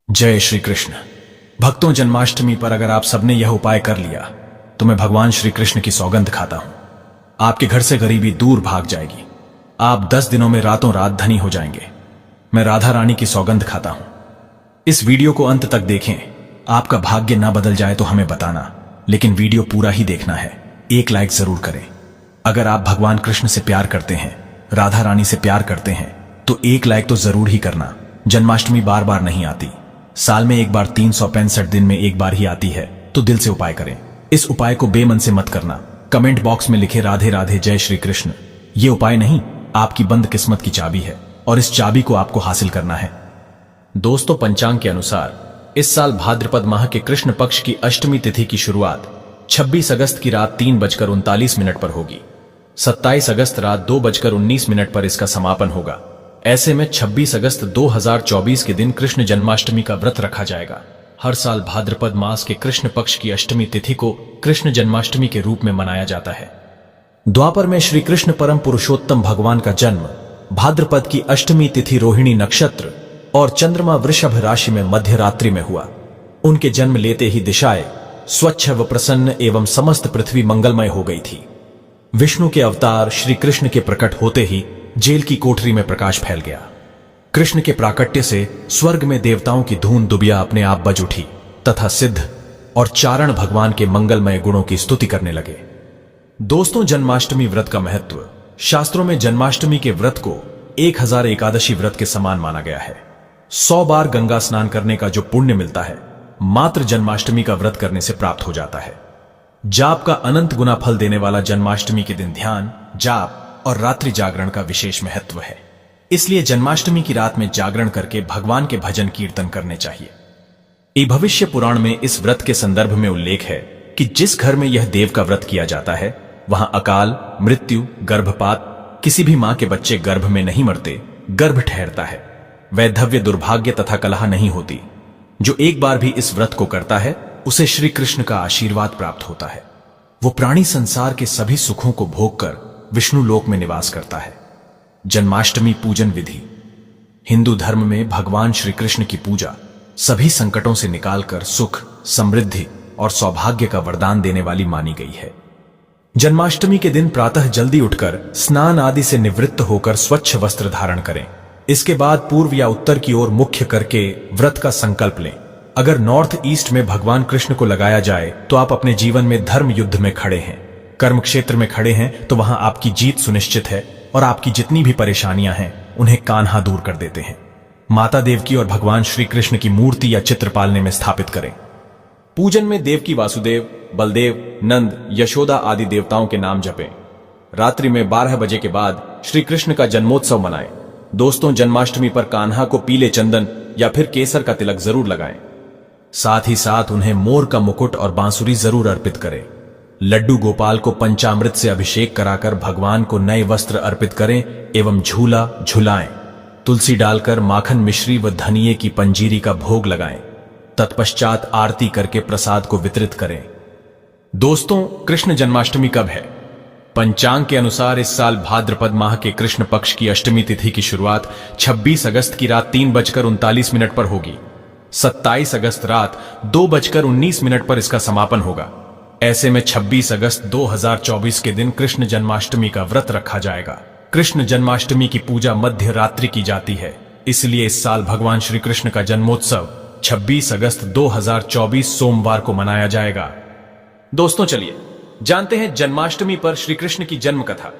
जय श्री कृष्ण। भक्तों, जन्माष्टमी पर अगर आप सबने यह उपाय कर लिया तो मैं भगवान श्री कृष्ण की सौगंध खाता हूं, आपके घर से गरीबी दूर भाग जाएगी। आप 10 दिनों में रातों रात धनी हो जाएंगे। मैं राधा रानी की सौगंध खाता हूं। इस वीडियो को अंत तक देखें। आपका भाग्य ना बदल जाए तो हमें बताना, लेकिन वीडियो पूरा ही देखना है। एक लाइक जरूर करें। अगर आप भगवान कृष्ण से प्यार करते हैं, राधा रानी से प्यार करते हैं, तो एक लाइक तो जरूर ही करना। जन्माष्टमी बार बार नहीं आती, साल में एक बार 365 दिन में एक बार ही आती है, तो दिल से उपाय करें। इस उपाय को बेमन से मत करना। कमेंट बॉक्स में लिखे राधे राधे जय श्री कृष्ण। ये उपाय नहीं, आपकी बंद किस्मत की चाबी है और इस चाबी को आपको हासिल करना है। दोस्तों, पंचांग के अनुसार इस साल भाद्रपद माह के कृष्ण पक्ष की अष्टमी तिथि की शुरुआत 26 अगस्त की रात 3:39 पर होगी। 27 अगस्त रात 2:19 पर इसका समापन होगा। ऐसे में 26 अगस्त 2024 के दिन कृष्ण जन्माष्टमी का व्रत रखा जाएगा। हर साल भाद्रपद मास के कृष्ण पक्ष की अष्टमी तिथि को कृष्ण जन्माष्टमी के रूप में मनाया जाता है। द्वापर में श्री कृष्ण परम पुरुषोत्तम भगवान का जन्म भाद्रपद की अष्टमी तिथि रोहिणी नक्षत्र और चंद्रमा वृषभ राशि में मध्य रात्रि में हुआ। उनके जन्म लेते ही दिशाएं स्वच्छ व प्रसन्न एवं समस्त पृथ्वी मंगलमय हो गई थी। विष्णु के अवतार श्री कृष्ण के प्रकट होते ही जेल की कोठरी में प्रकाश फैल गया। कृष्ण के प्राकट्य से स्वर्ग में देवताओं की धून दुबिया अपने आप बज उठी तथा सिद्ध और चारण भगवान के मंगलमय गुणों की स्तुति करने लगे। दोस्तों, जन्माष्टमी व्रत का महत्व। शास्त्रों में जन्माष्टमी के व्रत को 1000 एकादशी व्रत के समान माना गया है। 100 बार गंगा स्नान करने का जो पुण्य मिलता है, मात्र जन्माष्टमी का व्रत करने से प्राप्त हो जाता है। जाप का अनंत गुना फल देने वाला जन्माष्टमी के दिन ध्यान, जाप और रात्रि जागरण का विशेष महत्व है। इसलिए जन्माष्टमी की रात में जागरण करके भगवान के भजन कीर्तन करने चाहिए। भविष्य पुराण में इस व्रत के संदर्भ में उल्लेख है कि जिस घर में यह देव का व्रत किया जाता है, वहां अकाल मृत्यु, गर्भपात, किसी भी मां के बच्चे गर्भ में नहीं मरते, गर्भ ठहरता है। वैधव्य, दुर्भाग्य तथा कलह नहीं होती। जो एक बार भी इस व्रत को करता है, उसे श्री कृष्ण का आशीर्वाद प्राप्त होता है। वो प्राणी संसार के सभी सुखों को भोग कर विष्णु लोक में निवास करता है। जन्माष्टमी पूजन विधि। हिंदू धर्म में भगवान श्री कृष्ण की पूजा सभी संकटों से निकालकर सुख, समृद्धि और सौभाग्य का वरदान देने वाली मानी गई है। जन्माष्टमी के दिन प्रातः जल्दी उठकर स्नान आदि से निवृत्त होकर स्वच्छ वस्त्र धारण करें। इसके बाद पूर्व या उत्तर की ओर मुख्य करके व्रत का संकल्प लें। अगर नॉर्थ ईस्ट में भगवान कृष्ण को लगाया जाए तो आप अपने जीवन में धर्म युद्ध में खड़े हैं, कर्म क्षेत्र में खड़े हैं, तो वहां आपकी जीत सुनिश्चित है और आपकी जितनी भी परेशानियां हैं उन्हें कान्हा दूर कर देते हैं। माता देवकी और भगवान श्री कृष्ण की मूर्ति या चित्र पालने में स्थापित करें। पूजन में देवकी वासुदेव, बलदेव, नंद, यशोदा आदि देवताओं के नाम जपें। रात्रि में 12 बजे के बाद श्री कृष्ण का जन्मोत्सव मनाएं। दोस्तों, जन्माष्टमी पर कान्हा को पीले चंदन या फिर केसर का तिलक जरूर लगाएं। साथ ही साथ उन्हें मोर का मुकुट और बांसुरी जरूर अर्पित करें। लड्डू गोपाल को पंचामृत से अभिषेक कराकर भगवान को नए वस्त्र अर्पित करें एवं झूला झुलाएं। तुलसी डालकर माखन मिश्री व धनिये की पंजीरी का भोग लगाएं। तत्पश्चात आरती करके प्रसाद को वितरित करें। दोस्तों, कृष्ण जन्माष्टमी कब है? पंचांग के अनुसार इस साल भाद्रपद माह के कृष्ण पक्ष की अष्टमी तिथि की शुरुआत 26 अगस्त की रात 3:39 पर होगी। 27 अगस्त रात 2:19 पर इसका समापन होगा। ऐसे में 26 अगस्त 2024 के दिन कृष्ण जन्माष्टमी का व्रत रखा जाएगा। कृष्ण जन्माष्टमी की पूजा मध्य रात्रि की जाती है, इसलिए इस साल भगवान श्री कृष्ण का जन्मोत्सव 26 अगस्त 2024 सोमवार को मनाया जाएगा। दोस्तों, चलिए जानते हैं जन्माष्टमी पर श्री कृष्ण की जन्म कथा।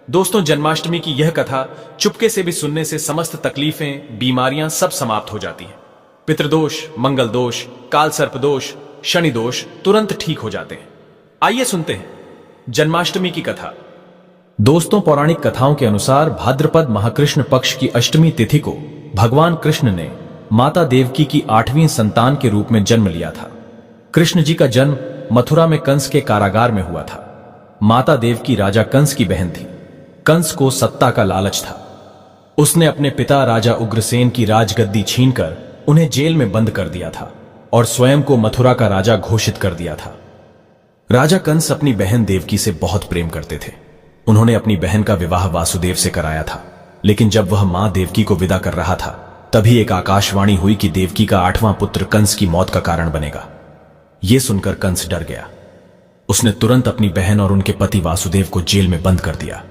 दोस्तों, जन्माष्टमी की यह कथा चुपके से भी सुनने से समस्त तकलीफें, बीमारियां सब समाप्त हो जाती हैं। पितृदोष, मंगल दोष, काल सर्प दोष, शनि दोष तुरंत ठीक हो जाते हैं। आइए सुनते हैं जन्माष्टमी की कथा। दोस्तों, पौराणिक कथाओं के अनुसार भाद्रपद महाकृष्ण पक्ष की अष्टमी तिथि को भगवान कृष्ण ने माता देवकी की 8वीं संतान के रूप में जन्म लिया था। कृष्ण जी का जन्म मथुरा में कंस के कारागार में हुआ था। माता देवकी राजा कंस की बहन थी। कंस को सत्ता का लालच था। उसने अपने पिता राजा उग्रसेन की राजगद्दी छीनकर उन्हें जेल में बंद कर दिया था और स्वयं को मथुरा का राजा घोषित कर दिया था। राजा कंस अपनी बहन देवकी से बहुत प्रेम करते थे। उन्होंने अपनी बहन का विवाह वासुदेव से कराया था, लेकिन जब वह मां देवकी को विदा कर रहा था तभी एक आकाशवाणी हुई कि देवकी का 8वां पुत्र कंस की मौत का कारण बनेगा। यह सुनकर कंस डर गया। उसने तुरंत अपनी बहन और उनके पति वासुदेव को जेल में बंद कर दिया।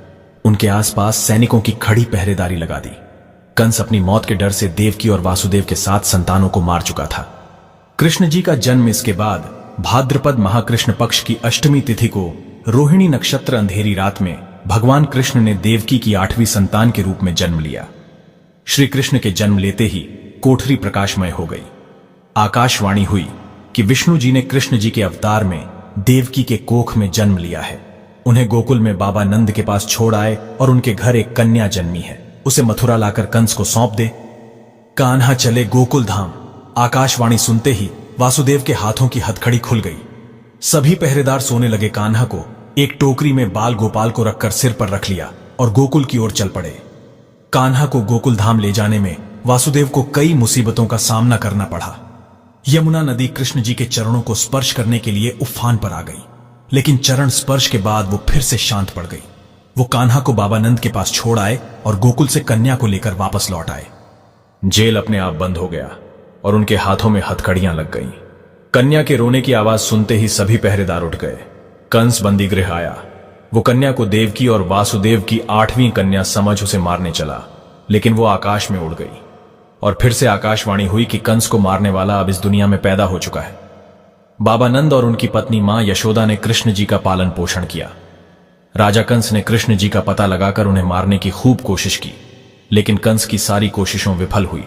उनके आसपास सैनिकों की खड़ी पहरेदारी लगा दी। कंस अपनी मौत के डर से देवकी और वासुदेव के 7 संतानों को मार चुका था। कृष्ण जी का जन्म इसके बाद भाद्रपद महाकृष्ण पक्ष की अष्टमी तिथि को रोहिणी नक्षत्र अंधेरी रात में भगवान कृष्ण ने देवकी की 8वीं संतान के रूप में जन्म लिया। श्री कृष्ण के जन्म लेते ही कोठरी प्रकाशमय हो गई। आकाशवाणी हुई कि विष्णु जी ने कृष्ण जी के अवतार में देवकी के कोख में जन्म लिया है। उन्हें गोकुल में बाबा नंद के पास छोड़ आए और उनके घर एक कन्या जन्मी है, उसे मथुरा लाकर कंस को सौंप दे। कान्हा चले गोकुल धाम। आकाशवाणी सुनते ही वासुदेव के हाथों की हथकड़ी खुल गई। सभी पहरेदार सोने लगे। कान्हा को एक टोकरी में बाल गोपाल को रखकर सिर पर रख लिया और गोकुल की ओर चल पड़े। कान्हा को गोकुल धाम ले जाने में वासुदेव को कई मुसीबतों का सामना करना पड़ा। यमुना नदी कृष्ण जी के चरणों को स्पर्श करने के लिए उफान पर आ गई, लेकिन चरण स्पर्श के बाद वो फिर से शांत पड़ गई। वो कान्हा को बाबा नंद के पास छोड़ आए और गोकुल से कन्या को लेकर वापस लौट आए। जेल अपने आप बंद हो गया और उनके हाथों में हथकड़ियां लग गईं। कन्या के रोने की आवाज सुनते ही सभी पहरेदार उठ गए। कंस बंदी गृह आया। वो कन्या को देवकी और वासुदेव की 8वीं कन्या समझ उसे मारने चला, लेकिन वो आकाश में उड़ गई। और फिर से आकाशवाणी हुई कि कंस को मारने वाला अब इस दुनिया में पैदा हो चुका है। बाबा नंद और उनकी पत्नी मां यशोदा ने कृष्ण जी का पालन पोषण किया। राजा कंस ने कृष्ण जी का पता लगाकर उन्हें मारने की खूब कोशिश की, लेकिन कंस की सारी कोशिशों विफल हुई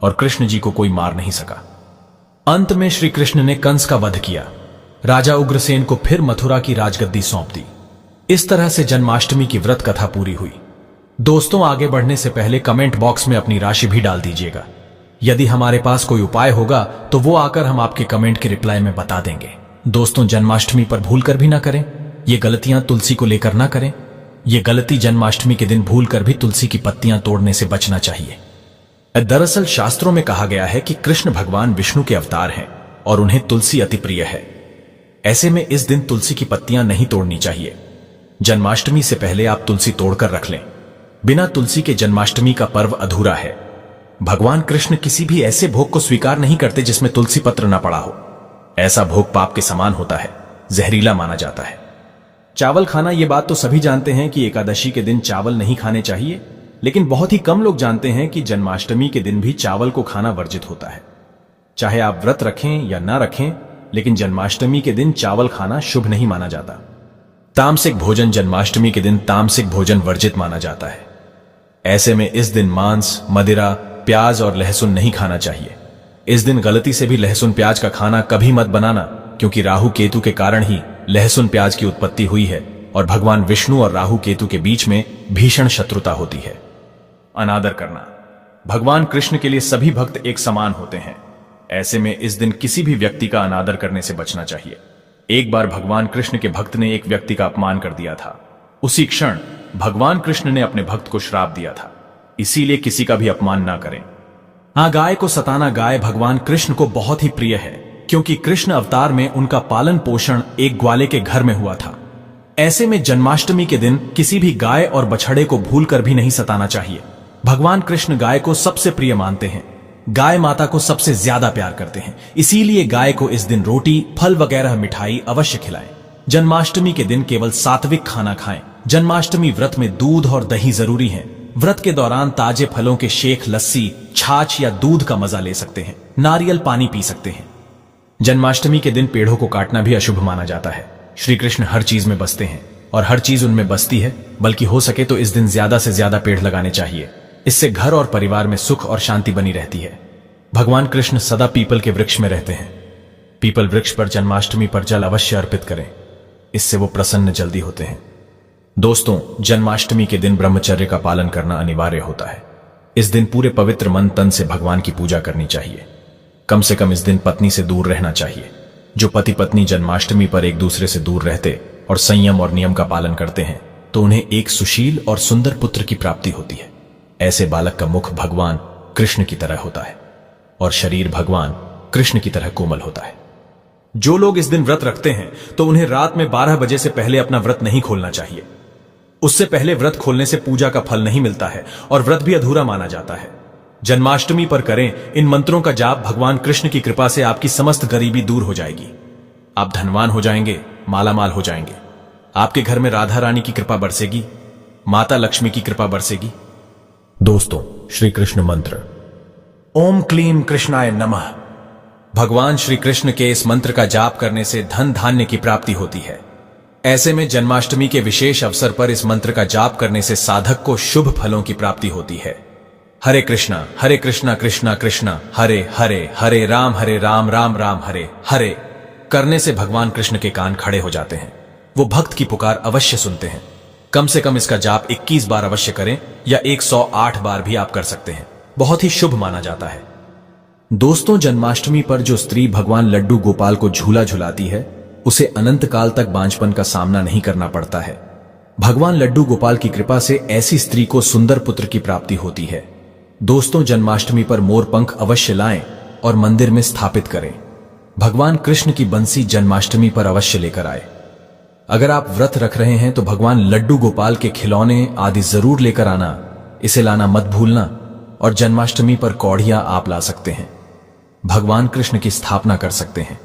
और कृष्ण जी को कोई मार नहीं सका। अंत में श्री कृष्ण ने कंस का वध किया। राजा उग्रसेन को फिर मथुरा की राजगद्दी सौंप दी। इस तरह से जन्माष्टमी की व्रत कथा पूरी हुई। दोस्तों, आगे बढ़ने से पहले कमेंट बॉक्स में अपनी राशि भी डाल दीजिएगा। यदि हमारे पास कोई उपाय होगा तो वो आकर हम आपके कमेंट के रिप्लाई में बता देंगे। दोस्तों, जन्माष्टमी पर भूल कर भी ना करें। ये गलतियां तुलसी को लेकर ना करें। ये गलती जन्माष्टमी के दिन भूल कर भी तुलसी की पत्तियां तोड़ने से बचना चाहिए। दरअसल शास्त्रों में कहा गया है कि कृष्ण भगवान विष्णु के अवतार हैं और उन्हें तुलसी अति प्रिय है। ऐसे में इस दिन तुलसी की पत्तियां नहीं तोड़नी चाहिए। जन्माष्टमी से पहले आप तुलसी तोड़कर रख लें। बिना तुलसी के जन्माष्टमी का पर्व अधूरा है। भगवान कृष्ण किसी भी ऐसे भोग को स्वीकार नहीं करते जिसमें तुलसी पत्र न पड़ा हो। ऐसा भोग पाप के समान होता है, जहरीला माना जाता है। चावल खाना, ये बात तो सभी जानते हैं कि एकादशी के दिन चावल नहीं खाने चाहिए, लेकिन बहुत ही कम लोग जानते हैं कि जन्माष्टमी के दिन भी चावल को खाना वर्जित होता है। चाहे आप व्रत रखें या ना रखें, लेकिन जन्माष्टमी के दिन चावल खाना शुभ नहीं माना जाता। तामसिक भोजन जन्माष्टमी के दिन तामसिक भोजन वर्जित माना जाता है। ऐसे में इस दिन मांस, मदिरा, प्याज और लहसुन नहीं खाना चाहिए। इस दिन गलती से भी लहसुन प्याज का खाना कभी मत बनाना, क्योंकि राहु केतु के कारण ही लहसुन प्याज की उत्पत्ति हुई है और भगवान विष्णु और राहु केतु के बीच में भीषण शत्रुता होती है। अनादर करना, भगवान कृष्ण के लिए सभी भक्त एक समान होते हैं। ऐसे में इस दिन किसी भी व्यक्ति का अनादर करने से बचना चाहिए। एक बार भगवान कृष्ण के भक्त ने एक व्यक्ति का अपमान कर दिया था। उसी क्षण भगवान कृष्ण ने अपने भक्त को श्राप दिया था। इसीलिए किसी का भी अपमान ना करें। हाँ, गाय को सताना, गाय भगवान कृष्ण को बहुत ही प्रिय है, क्योंकि कृष्ण अवतार में उनका पालन पोषण एक ग्वाले के घर में हुआ था। ऐसे में जन्माष्टमी के दिन किसी भी गाय और बछड़े को भूल कर भी नहीं सताना चाहिए। भगवान कृष्ण गाय को सबसे प्रिय मानते हैं। गाय माता को सबसे ज्यादा प्यार करते हैं। इसीलिए गाय को इस दिन रोटी, फल वगैरह मिठाई अवश्य खिलाएं। जन्माष्टमी के दिन केवल सात्विक खाना खाएं। जन्माष्टमी व्रत में दूध और दही जरूरी है। व्रत के दौरान ताजे फलों के शेक, लस्सी, छाछ या दूध का मजा ले सकते हैं। नारियल पानी पी सकते हैं। जन्माष्टमी के दिन पेड़ों को काटना भी अशुभ माना जाता है। श्री कृष्ण हर चीज में बसते हैं और हर चीज उनमें बसती है, बल्कि हो सके तो इस दिन ज्यादा से ज्यादा पेड़ लगाने चाहिए। इससे घर और परिवार में सुख और शांति बनी रहती है। भगवान कृष्ण सदा पीपल के वृक्ष में रहते हैं। पीपल वृक्ष पर जन्माष्टमी पर जल अवश्य अर्पित करें, इससे वो प्रसन्न जल्दी होते हैं। दोस्तों, जन्माष्टमी के दिन ब्रह्मचर्य का पालन करना अनिवार्य होता है। इस दिन पूरे पवित्र मन तन से भगवान की पूजा करनी चाहिए। कम से कम इस दिन पत्नी से दूर रहना चाहिए। जो पति पत्नी जन्माष्टमी पर एक दूसरे से दूर रहते और संयम और नियम का पालन करते हैं, तो उन्हें एक सुशील और सुंदर पुत्र की प्राप्ति होती है। ऐसे बालक का मुख भगवान कृष्ण की तरह होता है और शरीर भगवान कृष्ण की तरह कोमल होता है। जो लोग इस दिन व्रत रखते हैं, तो उन्हें रात में 12 बजे से पहले अपना व्रत नहीं खोलना चाहिए। उससे पहले व्रत खोलने से पूजा का फल नहीं मिलता है और व्रत भी अधूरा माना जाता है। जन्माष्टमी पर करें इन मंत्रों का जाप। भगवान कृष्ण की कृपा से आपकी समस्त गरीबी दूर हो जाएगी। आप धनवान हो जाएंगे, मालामाल हो जाएंगे। आपके घर में राधा रानी की कृपा बरसेगी, माता लक्ष्मी की कृपा बरसेगी। दोस्तों, श्री कृष्ण मंत्र ओम क्लीम कृष्णाय नमः। भगवान श्री कृष्ण के इस मंत्र का जाप करने से धन धान्य की प्राप्ति होती है। ऐसे में जन्माष्टमी के विशेष अवसर पर इस मंत्र का जाप करने से साधक को शुभ फलों की प्राप्ति होती है। हरे कृष्णा कृष्णा कृष्णा हरे हरे, हरे राम राम राम हरे हरे करने से भगवान कृष्ण के कान खड़े हो जाते हैं। वो भक्त की पुकार अवश्य सुनते हैं। कम से कम इसका जाप 21 बार अवश्य करें या 108 बार भी आप कर सकते हैं। बहुत ही शुभ माना जाता है। दोस्तों, जन्माष्टमी पर जो स्त्री भगवान लड्डू गोपाल को झूला झुलाती है उसे अनंत काल तक बांझपन का सामना नहीं करना पड़ता है। भगवान लड्डू गोपाल की कृपा से ऐसी स्त्री को सुंदर पुत्र की प्राप्ति होती है। दोस्तों, जन्माष्टमी पर मोर पंख अवश्य लाएं और मंदिर में स्थापित करें। भगवान कृष्ण की बंसी जन्माष्टमी पर अवश्य लेकर आए। अगर आप व्रत रख रहे हैं तो भगवान लड्डू गोपाल के खिलौने आदि जरूर लेकर आना। इसे लाना मत भूलना। और जन्माष्टमी पर कौड़ियां आप ला सकते हैं। भगवान कृष्ण की स्थापना कर सकते हैं।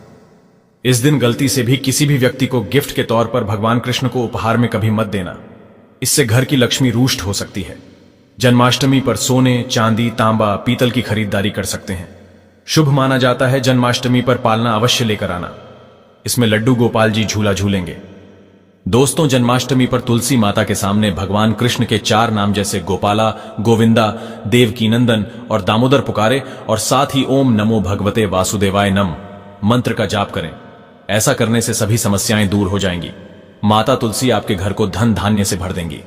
इस दिन गलती से भी किसी भी व्यक्ति को गिफ्ट के तौर पर भगवान कृष्ण को उपहार में कभी मत देना। इससे घर की लक्ष्मी रुष्ट हो सकती है। जन्माष्टमी पर सोने, चांदी, तांबा, पीतल की खरीदारी कर सकते हैं। शुभ माना जाता है जन्माष्टमी पर पालना अवश्य लेकर आना। इसमें लड्डू गोपाल जी झूला झूलेंगे। दोस्तों, जन्माष्टमी पर तुलसी माता के सामने भगवान कृष्ण के 4 नाम जैसे गोपाला, गोविंदा, देवकीनंदन और दामोदर पुकारे और साथ ही ओम नमो भगवते वासुदेवाय नम मंत्र का जाप करें। ऐसा करने से सभी समस्याएं दूर हो जाएंगी। माता तुलसी आपके घर को धन धान्य से भर देंगी।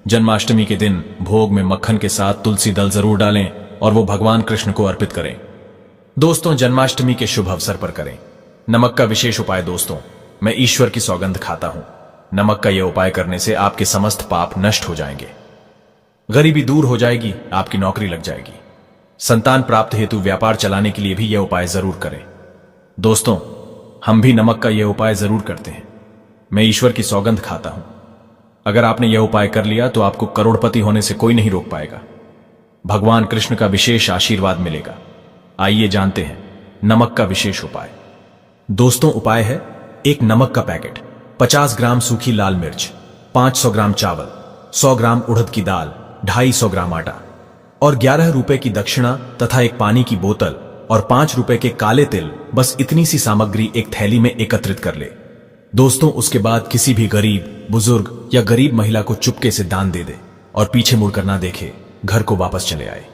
जन्माष्टमी के दिन भोग में मक्खन के साथ तुलसी दल जरूर डालें और वो भगवान कृष्ण को अर्पित करें। दोस्तों, जन्माष्टमी के शुभ अवसर पर करें नमक का विशेष उपाय। दोस्तों, मैं ईश्वर की सौगंध खाता हूं। नमक का यह उपाय करने से आपके समस्त पाप नष्ट हो जाएंगे। गरीबी दूर हो जाएगी, आपकी नौकरी लग जाएगी। संतान प्राप्त हेतु व्यापार चलाने के लिए भी यह उपाय जरूर करें। दोस्तों, हम भी नमक का यह उपाय जरूर करते हैं। मैं ईश्वर की सौगंध खाता हूं। अगर आपने यह उपाय कर लिया तो आपको करोड़पति होने से कोई नहीं रोक पाएगा। भगवान कृष्ण का विशेष आशीर्वाद मिलेगा। आइए जानते हैं नमक का विशेष उपाय। दोस्तों, उपाय है एक नमक का पैकेट, 50 ग्राम सूखी लाल मिर्च, 500 ग्राम चावल, 100 ग्राम उड़द की दाल, 250 ग्राम आटा और 11 रुपए की दक्षिणा तथा एक पानी की बोतल और 5 रुपए के काले तिल। बस इतनी सी सामग्री एक थैली में एकत्रित कर ले। दोस्तों, उसके बाद किसी भी गरीब, बुजुर्ग या गरीब महिला को चुपके से दान दे दे और पीछे मुड़कर ना देखे, घर को वापस चले आए।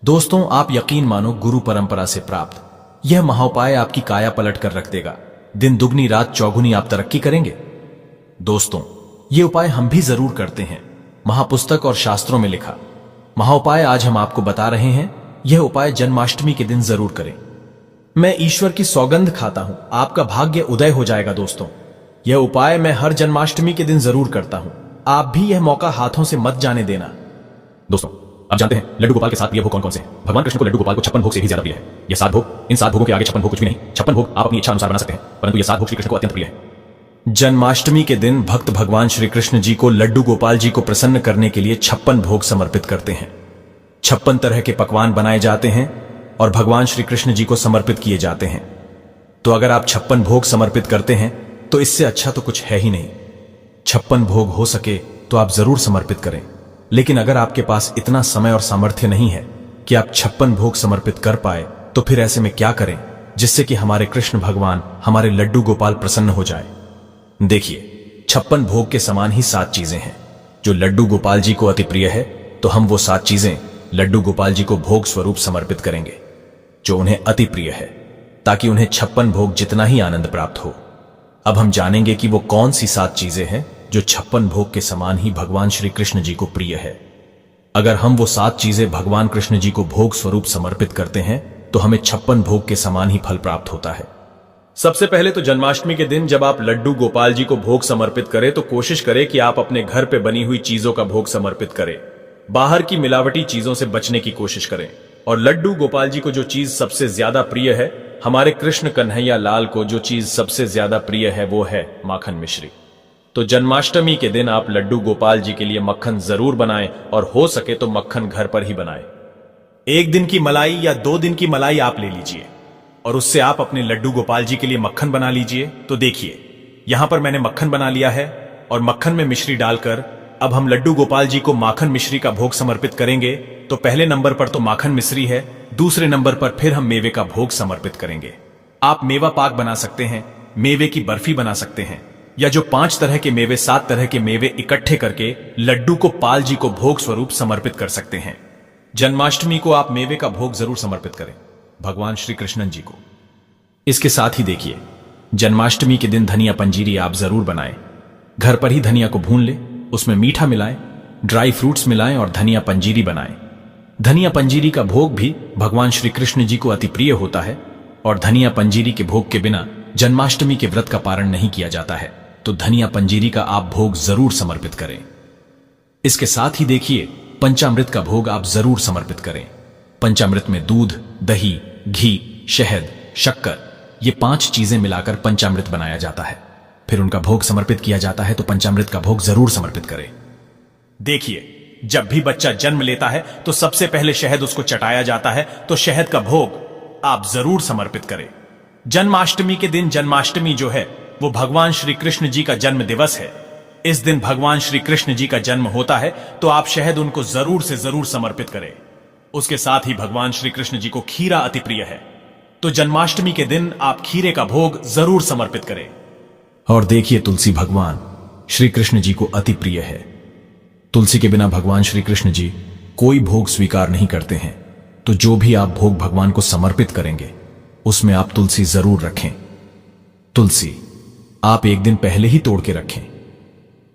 दोस्तों, आप यकीन मानो, गुरु परंपरा से प्राप्त यह महाउपाय आपकी काया पलट कर रख देगा। दिन दुगनी रात चौगुनी आप तरक्की करेंगे। दोस्तों, ये उपाय हम भी जरूर करते हैं। महापुस्तक और शास्त्रों में लिखा महाउपाय आज हम आपको बता रहे हैं। यह उपाय जन्माष्टमी के दिन जरूर करें। मैं ईश्वर की सौगंध खाता हूं, आपका भाग्य उदय हो जाएगा। दोस्तों, यह उपाय मैं हर जन्माष्टमी के दिन जरूर करता हूं। आप भी यह मौका हाथों से मत जाने देना। दोस्तों, आप जानते हैं लड्डू गोपाल के साथ प्रिय भोग कौन कौन से हैं? भगवान कृष्ण को लड्डू गोपाल को 56 भोग से भी ज्यादा प्रिय है। ये 7 भोग, इन 7 भोगों के आगे 56 भोग कुछ भी नहीं। 56 भोग आप अपनी इच्छा अनुसार बना सकते हैं, परंतु ये 7 भोग श्री कृष्ण को अत्यंत प्रिय है। जन्माष्टमी के दिन भक्त भगवान श्री कृष्ण जी को लड्डू गोपाल जी को प्रसन्न करने के लिए 56 भोग समर्पित करते हैं। 56 तरह के पकवान बनाए जाते हैं और भगवान श्री कृष्ण जी को समर्पित किए जाते हैं। तो अगर आप 56 भोग समर्पित करते हैं तो इससे अच्छा तो कुछ है ही नहीं। 56 भोग हो सके तो आप जरूर समर्पित करें। लेकिन अगर आपके पास इतना समय और सामर्थ्य नहीं है कि आप 56 भोग समर्पित कर पाए, तो फिर ऐसे में क्या करें जिससे कि हमारे कृष्ण भगवान, हमारे लड्डू गोपाल प्रसन्न हो जाए। देखिए, 56 भोग के समान ही 7 चीजें हैं जो लड्डू गोपाल जी को अति प्रिय है। तो हम वो 7 चीजें लड्डू गोपाल जी को भोग स्वरूप समर्पित करेंगे जो उन्हें अति प्रिय है, ताकि उन्हें 56 भोग जितना ही आनंद प्राप्त हो। अब हम जानेंगे कि वो कौन सी 7 चीजें हैं जो 56 भोग के समान ही भगवान श्री कृष्ण जी को प्रिय है। अगर हम वो 7 चीजें भगवान कृष्ण जी को भोग स्वरूप समर्पित करते हैं तो हमें 56 भोग के समान ही फल प्राप्त होता है। सबसे पहले तो जन्माष्टमी के दिन जब आप लड्डू गोपाल जी को भोग समर्पित करें तो कोशिश करें कि आप अपने घर पे बनी हुई चीजों का भोग समर्पित करें। बाहर की मिलावटी चीजों से बचने की कोशिश करें। और लड्डू गोपाल जी को जो चीज सबसे ज्यादा प्रिय है, हमारे कृष्ण कन्हैया लाल को जो चीज सबसे ज्यादा प्रिय है वो है माखन मिश्री। तो जन्माष्टमी के दिन आप लड्डू गोपाल जी के लिए मक्खन जरूर बनाएं और हो सके तो मक्खन घर पर ही बनाएं। 1 दिन की मलाई या 2 दिन की मलाई आप ले लीजिए और उससे आप अपने लड्डू गोपाल जी के लिए मक्खन बना लीजिए। तो देखिए, यहां पर मैंने मक्खन बना लिया है और मक्खन में मिश्री डालकर अब हम लड्डू गोपाल जी को माखन मिश्री का भोग समर्पित करेंगे। तो पहले नंबर पर तो माखन मिश्री है, दूसरे नंबर पर फिर हम मेवे का भोग समर्पित करेंगे। आप मेवा पाक बना सकते हैं, मेवे की बर्फी बना सकते हैं, या जो 5 तरह के मेवे 7 तरह के मेवे इकट्ठे करके लड्डू को पाल जी को भोग स्वरूप समर्पित कर सकते हैं। जन्माष्टमी को आप मेवे का भोग जरूर समर्पित करें भगवान श्री कृष्णन जी को। इसके साथ ही देखिए, जन्माष्टमी के दिन धनिया पंजीरी आप जरूर बनाएं। घर पर ही धनिया को भून ले, उसमें मीठा मिलाएं, ड्राई फ्रूट्स मिलाएं और धनिया पंजीरी बनाएं। धनिया पंजीरी का भोग भी भगवान श्री कृष्ण जी को अति प्रिय होता है और धनिया पंजीरी के भोग के बिना जन्माष्टमी के व्रत का पारण नहीं किया जाता है। तो धनिया पंजीरी का आप भोग जरूर समर्पित करें। इसके साथ ही देखिए, पंचामृत का भोग आप जरूर समर्पित करें। पंचामृत में दूध, दही, घी, शहद, शक्कर, ये 5 चीजें मिलाकर पंचामृत बनाया जाता है, फिर उनका भोग समर्पित किया जाता है। तो पंचामृत का भोग जरूर समर्पित करें। देखिए, जब भी बच्चा जन्म लेता है तो सबसे पहले शहद उसको चटाया जाता है, तो शहद का भोग आप जरूर समर्पित करें। जन्माष्टमी के दिन, जन्माष्टमी जो है वो भगवान श्री कृष्ण जी का जन्म दिवस है। इस दिन भगवान श्री कृष्ण जी का जन्म होता है, तो आप शहद उनको जरूर से जरूर समर्पित करें। उसके साथ ही भगवान श्री कृष्ण जी को खीरा अति प्रिय है, तो जन्माष्टमी के दिन आप खीरे का भोग जरूर समर्पित करें। और देखिए, तुलसी भगवान श्री कृष्ण जी को अति प्रिय है। तुलसी के बिना भगवान श्री कृष्ण जी कोई भोग स्वीकार नहीं करते हैं। तो जो भी आप भोग भगवान को समर्पित करेंगे उसमें आप तुलसी जरूर रखें। तुलसी आप 1 दिन पहले ही तोड़ के रखें।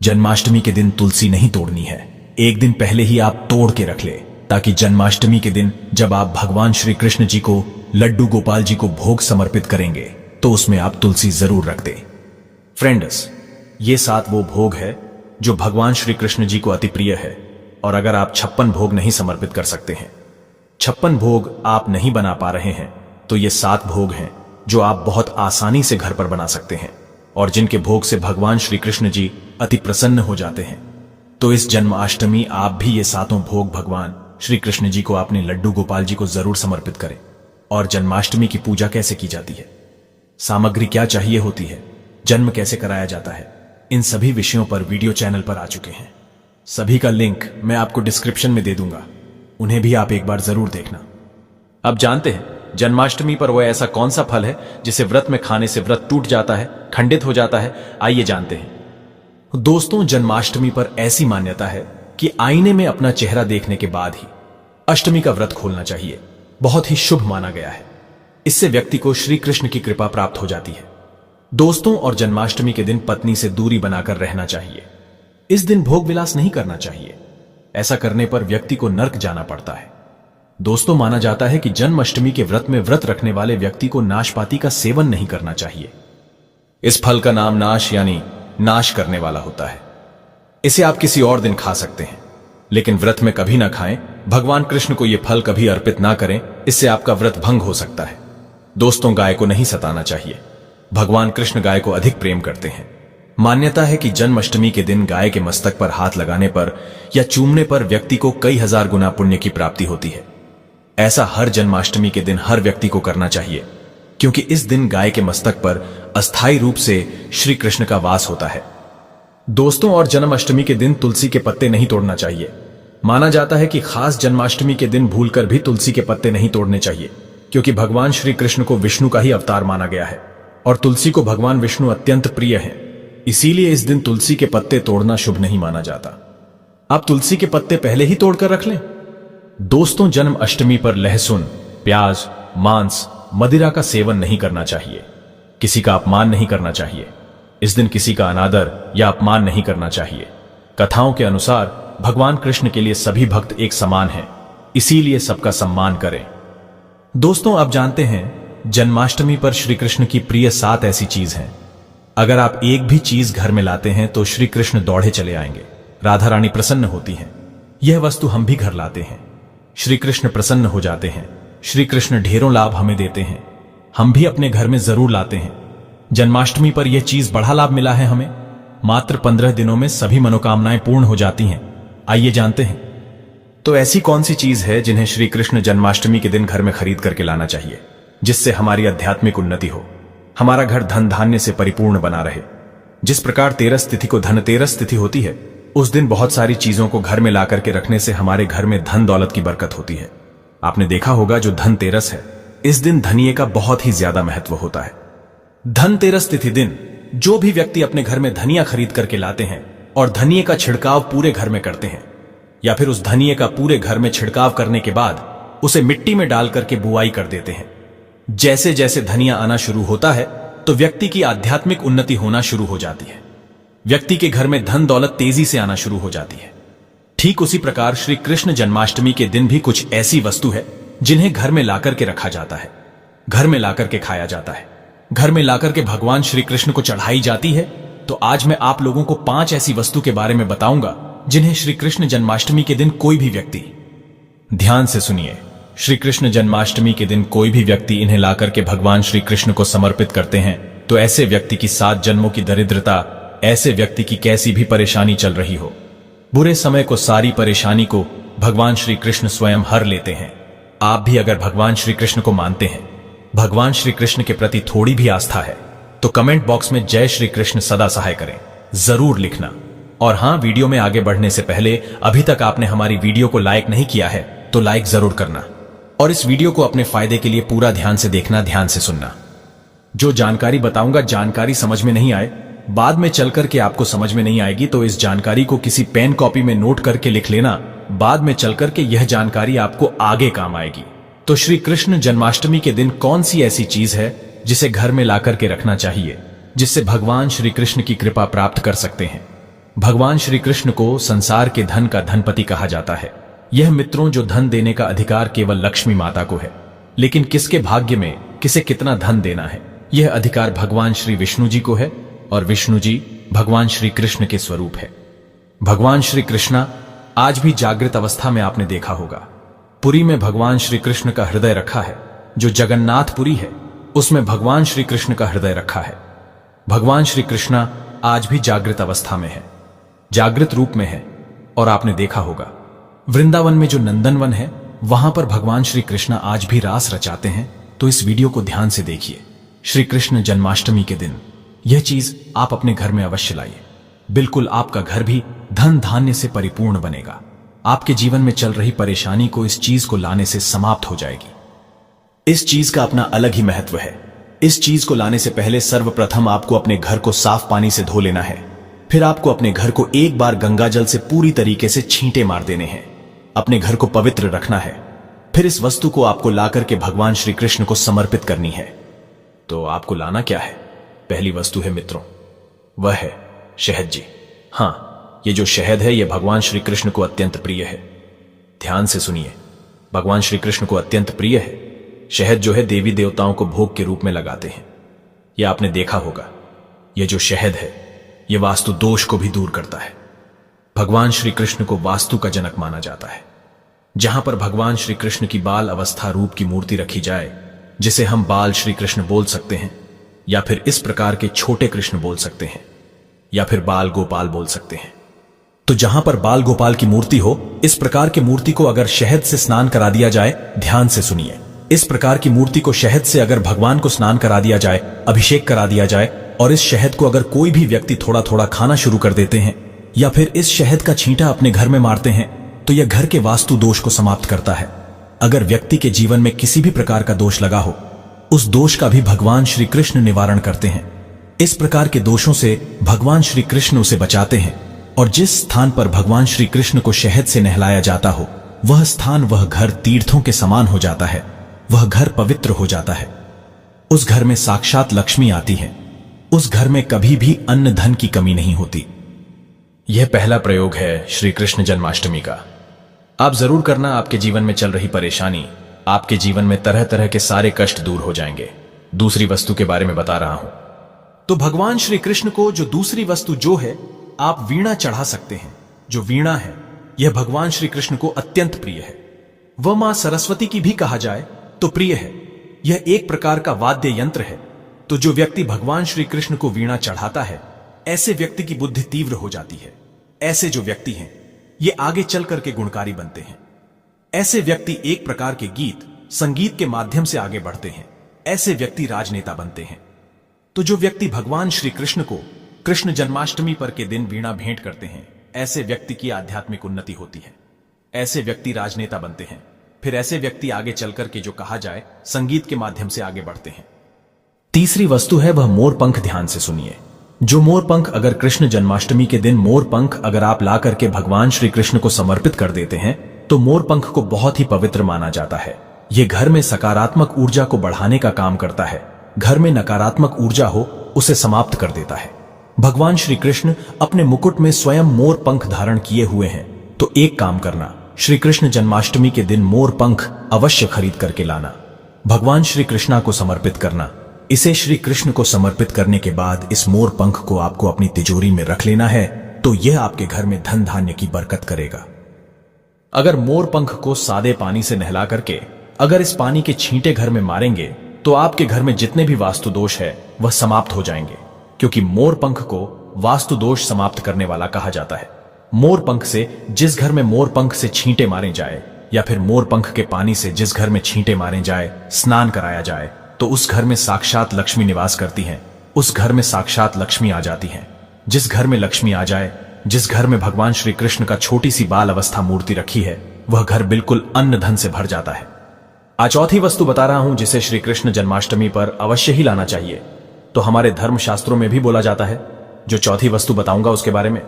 जन्माष्टमी के दिन तुलसी नहीं तोड़नी है, 1 दिन पहले ही आप तोड़ के रख ले, ताकि जन्माष्टमी के दिन जब आप भगवान श्री कृष्ण जी को लड्डू गोपाल जी को भोग समर्पित करेंगे तो उसमें आप तुलसी जरूर रख दें। फ्रेंड्स, ये 7 वो भोग है जो भगवान श्री कृष्ण जी को अति प्रिय है। और अगर आप 56 भोग नहीं समर्पित कर सकते हैं, 56 भोग आप नहीं बना पा रहे हैं, तो ये 7 भोग हैं जो आप बहुत आसानी से घर पर बना सकते हैं और जिनके भोग से भगवान श्री कृष्ण जी अति प्रसन्न हो जाते हैं। तो इस जन्माष्टमी आप भी ये 7 भोग भगवान श्री कृष्ण जी को, अपने लड्डू गोपाल जी को जरूर समर्पित करें। और जन्माष्टमी की पूजा कैसे की जाती है, सामग्री क्या चाहिए होती है, जन्म कैसे कराया जाता है, इन सभी विषयों पर वीडियो चैनल पर आ चुके हैं। सभी का लिंक मैं आपको डिस्क्रिप्शन में दे दूंगा, उन्हें भी आप एक बार जरूर देखना। अब जानते हैं जन्माष्टमी पर वह ऐसा कौन सा फल है जिसे व्रत में खाने से व्रत टूट जाता है, खंडित हो जाता है। आइए जानते हैं। दोस्तों, जन्माष्टमी पर ऐसी मान्यता है कि आईने में अपना चेहरा देखने के बाद ही अष्टमी का व्रत खोलना चाहिए। बहुत ही शुभ माना गया है। इससे व्यक्ति को श्री कृष्ण की कृपा प्राप्त हो जाती है। दोस्तों, और जन्माष्टमी के दिन पत्नी से दूरी बनाकर रहना चाहिए। इस दिन भोग विलास नहीं करना चाहिए, ऐसा करने पर व्यक्ति को नर्क जाना पड़ता है। दोस्तों, माना जाता है कि जन्माष्टमी के व्रत में व्रत रखने वाले व्यक्ति को नाशपाती का सेवन नहीं करना चाहिए। इस फल का नाम नाश यानी नाश करने वाला होता है। इसे आप किसी और दिन खा सकते हैं, लेकिन व्रत में कभी ना खाएं। भगवान कृष्ण को यह फल कभी अर्पित ना करें, इससे आपका व्रत भंग हो सकता है। दोस्तों, गाय को नहीं सताना चाहिए। भगवान कृष्ण गाय को अधिक प्रेम करते हैं। मान्यता है कि जन्माष्टमी के दिन गाय के मस्तक पर हाथ लगाने पर या चूमने पर व्यक्ति को कई हजार गुना पुण्य की प्राप्ति होती है। ऐसा हर जन्माष्टमी के दिन हर व्यक्ति को करना चाहिए, क्योंकि इस दिन गाय के मस्तक पर अस्थायी रूप से श्री कृष्ण का वास होता है। दोस्तों, और जन्माष्टमी के दिन तुलसी के पत्ते नहीं तोड़ना चाहिए। माना जाता है कि खास जन्माष्टमी के दिन भूलकर भी तुलसी के पत्ते नहीं तोड़ने चाहिए, क्योंकि भगवान श्री कृष्ण को विष्णु का ही अवतार माना गया है और तुलसी को भगवान विष्णु अत्यंत प्रिय है। इसीलिए इस दिन तुलसी के पत्ते तोड़ना शुभ नहीं माना जाता। आप तुलसी के पत्ते पहले ही तोड़कर रख लें। दोस्तों, जन्माष्टमी पर लहसुन, प्याज, मांस, मदिरा का सेवन नहीं करना चाहिए। किसी का अपमान नहीं करना चाहिए। इस दिन किसी का अनादर या अपमान नहीं करना चाहिए। कथाओं के अनुसार भगवान कृष्ण के लिए सभी भक्त एक समान हैं, इसीलिए सबका सम्मान करें। दोस्तों, आप जानते हैं जन्माष्टमी पर श्री कृष्ण की प्रिय 7 ऐसी चीज हैं। अगर आप एक भी चीज घर में लाते हैं तो श्री कृष्ण दौड़े चले आएंगे। राधा रानी प्रसन्न होती हैं। यह वस्तु हम भी घर लाते हैं, श्री कृष्ण प्रसन्न हो जाते हैं। श्री कृष्ण ढेरों लाभ हमें देते हैं, हम भी अपने घर में जरूर लाते हैं। जन्माष्टमी पर यह चीज बड़ा लाभ मिला है हमें। मात्र 15 दिनों में सभी मनोकामनाएं पूर्ण हो जाती हैं। आइए जानते हैं। तो ऐसी कौन सी चीज है जिन्हें श्री कृष्ण जन्माष्टमी के दिन घर में खरीद करके लाना चाहिए, जिससे हमारी आध्यात्मिक उन्नति हो, हमारा घर धन धान्य से परिपूर्ण बना रहे। जिस प्रकार तेरस तिथि को धनतेरस तिथि होती है, उस दिन बहुत सारी चीजों को घर में ला करके रखने से हमारे घर में धन दौलत की बरकत होती है। आपने देखा होगा जो धनतेरस है, इस दिन धनिये का बहुत ही ज्यादा महत्व होता है। धनतेरस तिथि दिन जो भी व्यक्ति अपने घर में धनिया खरीद करके लाते हैं और धनिये का छिड़काव पूरे घर में करते हैं, या फिर उस धनिये का पूरे घर में छिड़काव करने के बाद उसे मिट्टी में डाल करके बुआई कर देते हैं, जैसे जैसे धनिया आना शुरू होता है तो व्यक्ति की आध्यात्मिक उन्नति होना शुरू हो जाती है। व्यक्ति के घर में धन दौलत तेजी से आना शुरू हो जाती है। ठीक उसी प्रकार श्री कृष्ण जन्माष्टमी के दिन भी कुछ ऐसी वस्तु है जिन्हें घर में लाकर के रखा जाता है, घर में लाकर के खाया जाता है, घर में लाकर के भगवान श्री कृष्ण को चढ़ाई जाती है। तो आज मैं आप लोगों को 5 ऐसी वस्तु के बारे में बताऊंगा जिन्हें श्री कृष्ण जन्माष्टमी के दिन कोई भी व्यक्ति, ध्यान से सुनिए, श्री कृष्ण जन्माष्टमी के दिन कोई भी व्यक्ति इन्हें लाकर के भगवान श्री कृष्ण को समर्पित करते हैं तो ऐसे व्यक्ति की 7 जन्मों की दरिद्रता, ऐसे व्यक्ति की कैसी भी परेशानी चल रही हो, बुरे समय को, सारी परेशानी को भगवान श्री कृष्ण स्वयं हर लेते हैं। आप भी अगर भगवान श्री कृष्ण को मानते हैं, भगवान श्री कृष्ण के प्रति थोड़ी भी आस्था है, तो कमेंट बॉक्स में जय श्री कृष्ण सदा सहाय करें, जरूर लिखना। और हां, वीडियो में आगे बढ़ने से पहले अभी तक आपने हमारी वीडियो को लाइक नहीं किया है तो लाइक जरूर करना, और इस वीडियो को अपने फायदे के लिए पूरा ध्यान से देखना, ध्यान से सुनना। जो जानकारी बताऊंगा, जानकारी समझ में नहीं आए, बाद में चल करके आपको समझ में नहीं आएगी, तो इस जानकारी को किसी पेन कॉपी में नोट करके लिख लेना, बाद में चल करके यह जानकारी आपको आगे काम आएगी। तो श्री कृष्ण जन्माष्टमी के दिन कौन सी ऐसी चीज है जिसे घर में लाकर के रखना चाहिए, जिससे भगवान श्री कृष्ण की कृपा प्राप्त कर सकते हैं। भगवान श्री कृष्ण को संसार के धन का धनपति कहा जाता है। यह मित्रों, जो धन देने का अधिकार केवल लक्ष्मी माता को है, लेकिन किसके भाग्य में किसे कितना धन देना है, यह अधिकार भगवान श्री विष्णु जी को है, और विष्णु जी भगवान श्री कृष्ण के स्वरूप है। भगवान श्री कृष्ण आज भी जागृत अवस्था में आपने देखा होगा, पुरी में भगवान श्री कृष्ण का हृदय रखा है। जो जगन्नाथपुरी है उसमें भगवान श्री कृष्ण का हृदय रखा है। भगवान श्री कृष्ण आज भी जागृत अवस्था में है, जागृत रूप में है। और आपने देखा होगा वृंदावन में जो नंदनवन है, वहां पर भगवान श्री कृष्ण आज भी रास रचाते हैं। तो इस वीडियो को ध्यान से देखिए। श्री कृष्ण जन्माष्टमी के दिन यह चीज आप अपने घर में अवश्य लाइए। बिल्कुल आपका घर भी धन धान्य से परिपूर्ण बनेगा। आपके जीवन में चल रही परेशानी को इस चीज को लाने से समाप्त हो जाएगी। इस चीज का अपना अलग ही महत्व है। इस चीज को लाने से पहले सर्वप्रथम आपको अपने घर को साफ पानी से धो लेना है। फिर आपको अपने घर को एक बार गंगा जल से पूरी तरीके से छींटे मार देने हैं। अपने घर को पवित्र रखना है। फिर इस वस्तु को आपको लाकर के भगवान श्री कृष्ण को समर्पित करनी है। तो आपको लाना क्या है? पहली वस्तु है मित्रों, वह है शहद जी। हां, ये जो शहद है, यह भगवान श्री कृष्ण को अत्यंत प्रिय है। ध्यान से सुनिए, भगवान श्री कृष्ण को अत्यंत प्रिय है। शहद जो है देवी देवताओं को भोग के रूप में लगाते हैं। यह आपने देखा होगा। यह जो शहद है, यह वास्तु दोष को भी दूर करता है। भगवान श्री कृष्ण को वास्तु का जनक माना जाता है। जहां पर भगवान श्री कृष्ण की बाल अवस्था रूप की मूर्ति रखी जाए, जिसे हम बाल श्री कृष्ण बोल सकते हैं, या फिर इस प्रकार के छोटे कृष्ण बोल सकते हैं, या फिर बाल गोपाल बोल सकते हैं। तो जहां पर बाल गोपाल की मूर्ति हो, इस प्रकार की मूर्ति को अगर शहद से स्नान करा दिया जाए, ध्यान से सुनिए, इस प्रकार की मूर्ति को शहद से अगर भगवान को स्नान करा दिया जाए, अभिषेक करा दिया जाए, और इस शहद को अगर कोई भी व्यक्ति थोड़ा थोड़ा खाना शुरू कर देते हैं, या फिर इस शहद का छींटा अपने घर में मारते हैं, तो यह घर के वास्तु दोष को समाप्त करता है। अगर व्यक्ति के जीवन में किसी भी प्रकार का दोष लगा हो, उस दोष का भी भगवान श्री कृष्ण निवारण करते हैं। इस प्रकार के दोषों से भगवान श्री कृष्ण उसे बचाते हैं। और जिस स्थान पर भगवान श्री कृष्ण को शहद से नहलाया जाता हो, वह स्थान, वह घर तीर्थों के समान हो जाता है। वह घर पवित्र हो जाता है। उस घर में साक्षात लक्ष्मी आती है। उस घर में कभी भी अन्न धन की कमी नहीं होती। यह पहला प्रयोग है श्री कृष्ण जन्माष्टमी का। आप जरूर करना। आपके जीवन में चल रही परेशानी, आपके जीवन में तरह तरह के सारे कष्ट दूर हो जाएंगे। दूसरी वस्तु के बारे में बता रहा हूं। तो भगवान श्री कृष्ण को जो दूसरी वस्तु जो है, आप वीणा चढ़ा सकते हैं। जो वीणा है, यह भगवान श्री कृष्ण को अत्यंत प्रिय है। वह मां सरस्वती की भी कहा जाए तो प्रिय है। यह एक प्रकार का वाद्य यंत्र है। तो जो व्यक्ति भगवान श्री कृष्ण को वीणा चढ़ाता है, ऐसे व्यक्ति की बुद्धि तीव्र हो जाती है। ऐसे जो व्यक्ति हैं, ये आगे चल करके गुणकारी बनते हैं। ऐसे व्यक्ति एक प्रकार के गीत संगीत के माध्यम से आगे बढ़ते हैं। ऐसे व्यक्ति राजनेता बनते हैं। तो जो व्यक्ति भगवान श्री कृष्ण को कृष्ण जन्माष्टमी पर के दिन वीणा भेंट करते हैं, ऐसे व्यक्ति की आध्यात्मिक उन्नति होती है। ऐसे व्यक्ति राजनेता बनते हैं। फिर ऐसे व्यक्ति आगे चलकर के जो कहा जाए संगीत के माध्यम से आगे बढ़ते हैं। तीसरी वस्तु है वह मोर पंख। ध्यान से सुनिए। जो मोर पंख अगर कृष्ण जन्माष्टमी के दिन मोर पंख अगर आप ला करके भगवान श्री कृष्ण को समर्पित कर देते हैं तो मोर पंख को बहुत ही पवित्र माना जाता है। यह घर में सकारात्मक ऊर्जा को बढ़ाने का काम करता है। घर में नकारात्मक ऊर्जा हो उसे समाप्त कर देता है। भगवान श्री कृष्ण अपने मुकुट में स्वयं मोर पंख धारण किए हुए हैं। तो एक काम करना, श्री कृष्ण जन्माष्टमी के दिन मोर पंख अवश्य खरीद करके लाना, भगवान श्री कृष्णा को समर्पित करना। इसे श्री कृष्ण को समर्पित करने के बाद इस मोर पंख को आपको अपनी तिजोरी में रख लेना है। तो यह आपके घर में धन धान्य की बरकत करेगा। अगर मोर पंख को सादे पानी से नहला करके अगर इस पानी के छींटे घर में मारेंगे तो आपके घर में जितने भी वास्तु दोष है वह समाप्त हो जाएंगे, क्योंकि मोर पंख को वास्तु दोष समाप्त करने वाला कहा जाता है। मोर पंख से जिस घर में मोर पंख से छींटे मारे जाए या फिर मोर पंख के पानी से जिस घर में छींटे मारे जाए, स्नान कराया जाए, तो उस घर में साक्षात लक्ष्मी निवास करती हैं। उस घर में साक्षात लक्ष्मी आ जाती हैं। जिस घर में लक्ष्मी आ जाए, जिस घर में भगवान श्री कृष्ण का छोटी सी बाल अवस्था मूर्ति रखी है, वह घर बिल्कुल अन्न धन से भर जाता है। आज चौथी वस्तु बता रहा हूं जिसे श्री कृष्ण जन्माष्टमी पर अवश्य ही लाना चाहिए। तो हमारे धर्म शास्त्रों में भी बोला जाता है, जो चौथी वस्तु बताऊंगा उसके बारे में,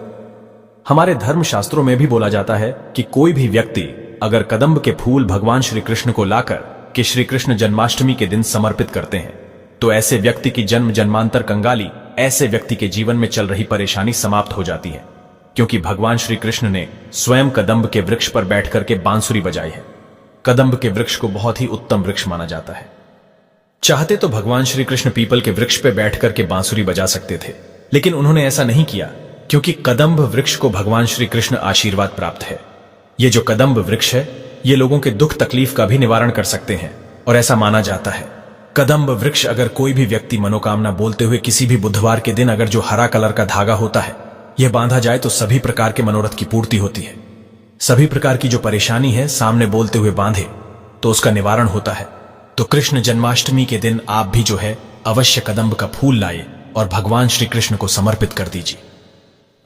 हमारे धर्म शास्त्रों में भी बोला जाता है कि कोई भी व्यक्ति अगर कदम्ब के फूल भगवान श्री कृष्ण को लाकर कि श्री कृष्ण जन्माष्टमी के दिन समर्पित करते हैं तो ऐसे व्यक्ति की जन्म जन्मांतर कंगाली, ऐसे व्यक्ति के जीवन में चल रही परेशानी समाप्त हो जाती है, क्योंकि भगवान श्री कृष्ण ने स्वयं कदम्ब के वृक्ष पर बैठ करके बांसुरी बजाई है। कदम्ब के वृक्ष को बहुत ही उत्तम वृक्ष माना जाता है। चाहते तो भगवान श्री कृष्ण पीपल के वृक्ष पर बैठ करके बांसुरी बजा सकते थे, लेकिन उन्होंने ऐसा नहीं किया, क्योंकि कदम्ब वृक्ष को भगवान श्री कृष्ण आशीर्वाद प्राप्त है। ये जो कदम्ब वृक्ष है ये लोगों के दुख तकलीफ का भी निवारण कर सकते हैं और ऐसा माना जाता है। कदम्ब वृक्ष अगर कोई भी व्यक्ति मनोकामना बोलते हुए किसी भी बुधवार के दिन अगर जो हरा कलर का धागा होता है यह बांधा जाए तो सभी प्रकार के मनोरथ की पूर्ति होती है। सभी प्रकार की जो परेशानी है सामने बोलते हुए बांधे तो उसका निवारण होता है। तो कृष्ण जन्माष्टमी के दिन आप भी जो है अवश्य कदम्ब का फूल लाए और भगवान श्री कृष्ण को समर्पित कर दीजिए।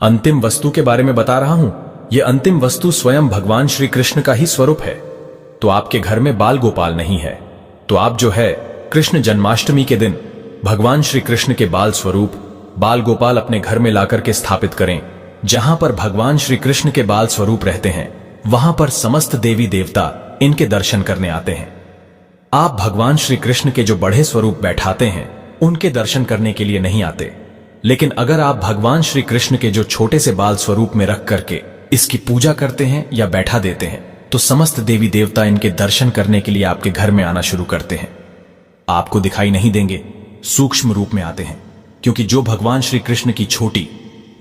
अंतिम वस्तु के बारे में बता रहा हूं। यह अंतिम वस्तु स्वयं भगवान श्री कृष्ण का ही स्वरूप है। तो आपके घर में बाल गोपाल नहीं है तो आप जो है कृष्ण जन्माष्टमी के दिन भगवान श्री कृष्ण के बाल स्वरूप बाल गोपाल अपने घर में लाकर के स्थापित करें। जहां पर भगवान श्री कृष्ण के बाल स्वरूप रहते हैं वहां पर समस्त देवी देवता इनके दर्शन करने आते हैं। आप भगवान श्री कृष्ण के जो बड़े स्वरूप बैठाते हैं उनके दर्शन करने के लिए नहीं आते, लेकिन अगर आप भगवान श्री कृष्ण के जो छोटे से बाल स्वरूप में रख करके इसकी पूजा करते हैं या बैठा देते हैं तो समस्त देवी देवता इनके दर्शन करने के लिए आपके घर में आना शुरू करते हैं। आपको दिखाई नहीं देंगे, सूक्ष्म रूप में आते हैं, क्योंकि जो भगवान श्री कृष्ण की छोटी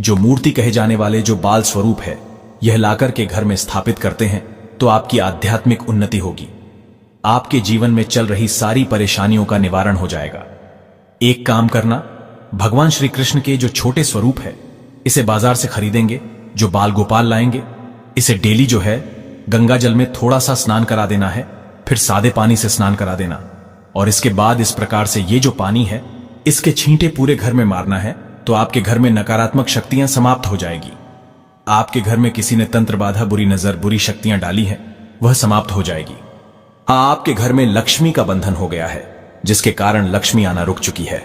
जो मूर्ति कहे जाने वाले जो बाल स्वरूप है यह लाकर के घर में स्थापित करते हैं तो आपकी आध्यात्मिक उन्नति होगी। आपके जीवन में चल रही सारी परेशानियों का निवारण हो जाएगा। एक काम करना, भगवान श्री कृष्ण के जो छोटे स्वरूप है इसे बाजार से खरीदेंगे, जो बाल गोपाल लाएंगे, इसे डेली जो है गंगा जल में थोड़ा सा स्नान करा देना है, फिर सादे पानी से स्नान करा देना और इसके बाद इस प्रकार से ये जो पानी है इसके छींटे पूरे घर में मारना है तो आपके घर में नकारात्मक शक्तियां समाप्त हो जाएगी। आपके घर में किसी ने तंत्र बाधा, बुरी नजर, बुरी शक्तियां डाली है वह समाप्त हो जाएगी। आपके घर में लक्ष्मी का बंधन हो गया है जिसके कारण लक्ष्मी आना रुक चुकी है।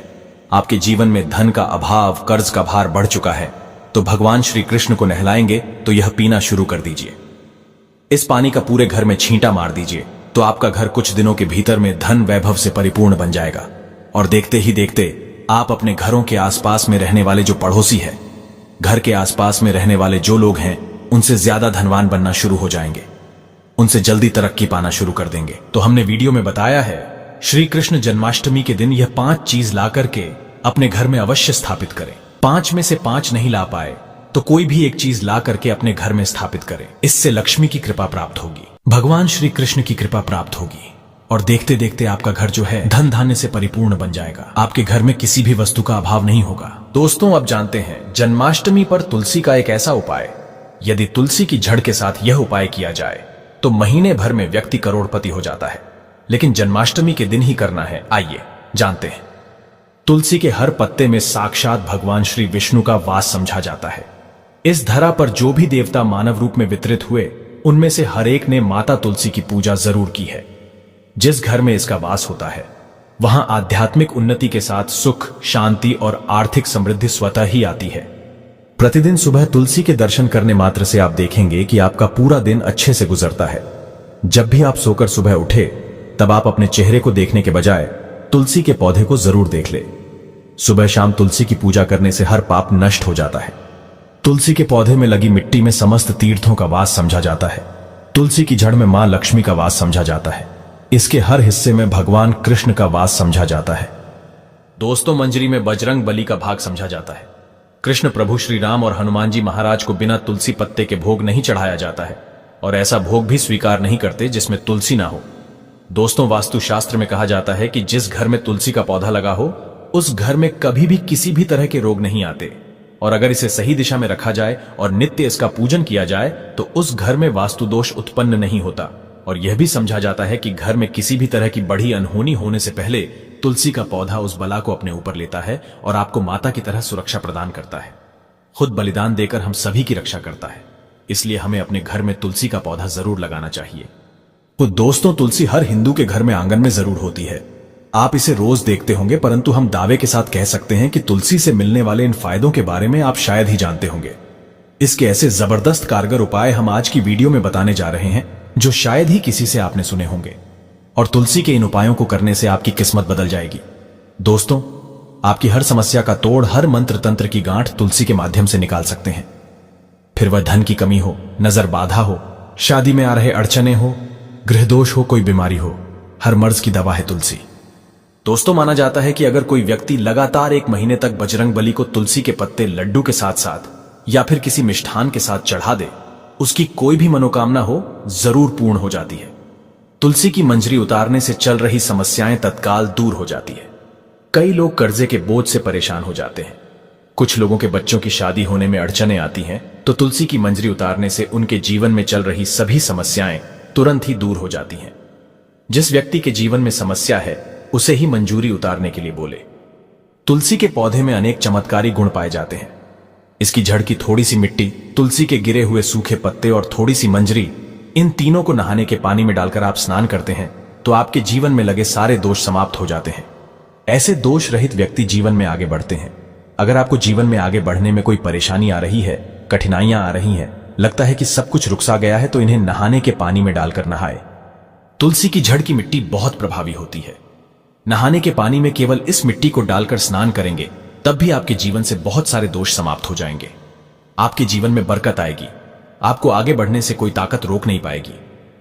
आपके जीवन में धन का अभाव, कर्ज का भार बढ़ चुका है तो भगवान श्री कृष्ण को नहलाएंगे तो यह पीना शुरू कर दीजिए। इस पानी का पूरे घर में छींटा मार दीजिए तो आपका घर कुछ दिनों के भीतर में धन वैभव से परिपूर्ण बन जाएगा। और देखते ही देखते आप अपने घरों के आसपास में रहने वाले जो पड़ोसी है, घर के आसपास में रहने वाले जो लोग हैं उनसे ज्यादा धनवान बनना शुरू हो जाएंगे, उनसे जल्दी तरक्की पाना शुरू कर देंगे। तो हमने वीडियो में बताया है श्री कृष्ण जन्माष्टमी के दिन यह 5 चीज ला करके अपने घर में अवश्य स्थापित करें। 5 में से 5 नहीं ला पाए तो कोई भी एक चीज ला करके अपने घर में स्थापित करें। इससे लक्ष्मी की कृपा प्राप्त होगी, भगवान श्री कृष्ण की कृपा प्राप्त होगी और देखते देखते आपका घर जो है धन धान्य से परिपूर्ण बन जाएगा। आपके घर में किसी भी वस्तु का अभाव नहीं होगा। दोस्तों, अब जानते हैं जन्माष्टमी पर तुलसी का एक ऐसा उपाय, यदि तुलसी की जड़ के साथ यह उपाय किया जाए तो महीने भर में व्यक्ति करोड़पति हो जाता है। लेकिन जन्माष्टमी के दिन ही करना है, आइए जानते हैं। तुलसी के हर पत्ते में साक्षात भगवान श्री विष्णु का वास समझा जाता है। इस धरा पर जो भी देवता मानव रूप में वितरित हुए, उनमें से हर एक ने माता तुलसी की पूजा जरूर की है। जिस घर में इसका वास होता है, वहां आध्यात्मिक उन्नति के साथ सुख, शांति और आर्थिक समृद्धि स्वतः ही आती है। प्रतिदिन सुबह तुलसी के दर्शन करने मात्र से आप देखेंगे कि आपका पूरा दिन अच्छे से गुजरता है। जब भी आप सोकर सुबह उठे, तब आप अपने चेहरे को देखने के बजाय तुलसी के पौधे को जरूर देख ले। सुबह शाम तुलसी की पूजा करने से हर पाप नष्ट हो जाता है। तुलसी के पौधे में लगी मिट्टी में समस्त तीर्थों का वास समझा जाता है। तुलसी की जड़ में मां लक्ष्मी का वास समझा जाता है। इसके हर हिस्से में भगवान कृष्ण का वास समझा जाता है। दोस्तों, मंजरी में बजरंग बली का भाग समझा जाता है। कृष्ण प्रभु श्री राम और हनुमान जी महाराज को बिना तुलसी पत्ते के भोग नहीं चढ़ाया जाता है, और ऐसा भोग भी स्वीकार नहीं करते जिसमें तुलसी ना हो। दोस्तों, वास्तुशास्त्र में कहा जाता है कि जिस घर में तुलसी का पौधा लगा हो, उस घर में कभी भी किसी भी तरह के रोग नहीं आते, और अगर इसे सही दिशा में रखा जाए और नित्य इसका पूजन किया जाए तो उस घर में वास्तु दोष उत्पन्न नहीं होता। और यह भी समझा जाता है कि घर में किसी भी तरह की बड़ी अनहोनी होने से पहले तुलसी का पौधा उस बला को अपने ऊपर लेता है और आपको माता की तरह सुरक्षा प्रदान करता है। खुद बलिदान देकर हम सभी की रक्षा करता है। इसलिए हमें अपने घर में तुलसी का पौधा जरूर लगाना चाहिए। तो दोस्तों, तुलसी हर हिंदू के घर में आंगन में जरूर होती है। आप इसे रोज देखते होंगे, परंतु हम दावे के साथ कह सकते हैं कि तुलसी से मिलने वाले इन फायदों के बारे में आप शायद ही जानते होंगे। इसके ऐसे जबरदस्त कारगर उपाय हम आज की वीडियो में बताने जा रहे हैं, जो शायद ही किसी से आपने सुने होंगे। और तुलसी के इन उपायों को करने से आपकी किस्मत बदल जाएगी। दोस्तों, आपकी हर समस्या का तोड़, हर मंत्र तंत्र की गांठ तुलसी के माध्यम से निकाल सकते हैं। फिर वह धन की कमी हो, नजर बाधा हो, शादी में आ रहे अड़चने हो, गृह दोष हो, कोई बीमारी हो, हर मर्ज की दवा है तुलसी। दोस्तों, माना जाता है कि अगर कोई व्यक्ति लगातार 1 महीने तक बजरंग बली को तुलसी के पत्ते लड्डू के साथ साथ या फिर किसी मिष्ठान के साथ चढ़ा दे, उसकी कोई भी मनोकामना हो जरूर पूर्ण हो जाती है। तुलसी की मंजरी उतारने से चल रही समस्याएं तत्काल दूर हो जाती है। कई लोग कर्जे के बोझ से परेशान हो जाते हैं। कुछ लोगों के बच्चों की शादी होने में अड़चने आती हैं, तो तुलसी की मंजरी उतारने से उनके जीवन में चल रही सभी समस्याएं तुरंत ही दूर हो जाती हैं। जिस व्यक्ति के जीवन में समस्या है, उसे ही मंजूरी उतारने के लिए बोले। तुलसी के पौधे में अनेक चमत्कारी गुण पाए जाते हैं। इसकी जड़ की थोड़ी सी मिट्टी, तुलसी के गिरे हुए सूखे पत्ते और थोड़ी सी मंजरी, इन तीनों को नहाने के पानी में डालकर आप स्नान करते हैं तो आपके जीवन में लगे सारे दोष समाप्त हो जाते हैं। ऐसे दोष रहित व्यक्ति जीवन में आगे बढ़ते हैं। अगर आपको जीवन में आगे बढ़ने में कोई परेशानी आ रही है, कठिनाइयां आ रही हैं, लगता है कि सब कुछ रुकसा गया है, तो इन्हें नहाने के पानी में डालकर नहाए। तुलसी की जड़ की मिट्टी बहुत प्रभावी होती है। नहाने के पानी में केवल इस मिट्टी को डालकर स्नान करेंगे, तब भी आपके जीवन से बहुत सारे दोष समाप्त हो जाएंगे। आपके जीवन में बरकत आएगी। आपको आगे बढ़ने से कोई ताकत रोक नहीं पाएगी।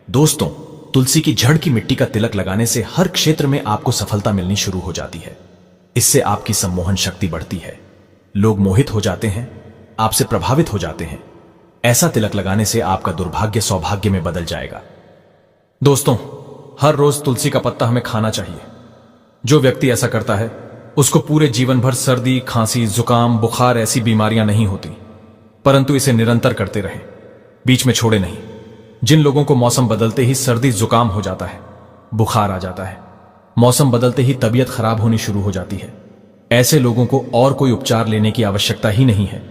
दोस्तों, तुलसी की जड़ की मिट्टी का तिलक लगाने से हर क्षेत्र में आपको सफलता मिलनी शुरू हो जाती है। इससे आपकी सम्मोहन शक्ति बढ़ती है। लोग मोहित हो जाते हैं, आपसे प्रभावित हो जाते हैं। ऐसा तिलक लगाने से आपका दुर्भाग्य सौभाग्य में बदल जाएगा। दोस्तों, हर रोज तुलसी का पत्ता हमें खाना चाहिए। जो व्यक्ति ऐसा करता है, उसको पूरे जीवन भर सर्दी, खांसी, जुकाम, बुखार ऐसी बीमारियां नहीं होती, परंतु इसे निरंतर करते रहे, बीच में छोड़े नहीं। जिन लोगों को मौसम बदलते ही सर्दी जुकाम हो जाता है, बुखार आ जाता है, मौसम बदलते ही तबीयत खराब होनी शुरू हो जाती है, ऐसे लोगों को और कोई उपचार लेने की आवश्यकता ही नहीं है।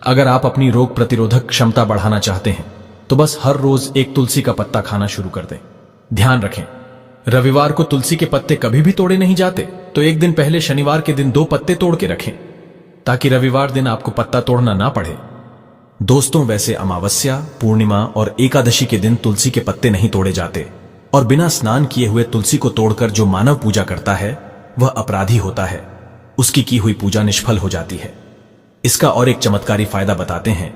अगर आप अपनी रोग प्रतिरोधक क्षमता बढ़ाना चाहते हैं, तो बस हर रोज एक तुलसी का पत्ता खाना शुरू कर दें। ध्यान रखें, रविवार को तुलसी के पत्ते कभी भी तोड़े नहीं जाते, तो एक दिन पहले शनिवार के दिन 2 पत्ते तोड़ के रखें, ताकि रविवार दिन आपको पत्ता तोड़ना ना पड़े। दोस्तों, वैसे अमावस्या, पूर्णिमा और एकादशी के दिन तुलसी के पत्ते नहीं तोड़े जाते, और बिना स्नान किए हुए तुलसी को तोड़कर जो मानव पूजा करता है, वह अपराधी होता है। उसकी की हुई पूजा निष्फल हो जाती है। इसका और एक चमत्कारी फायदा बताते हैं।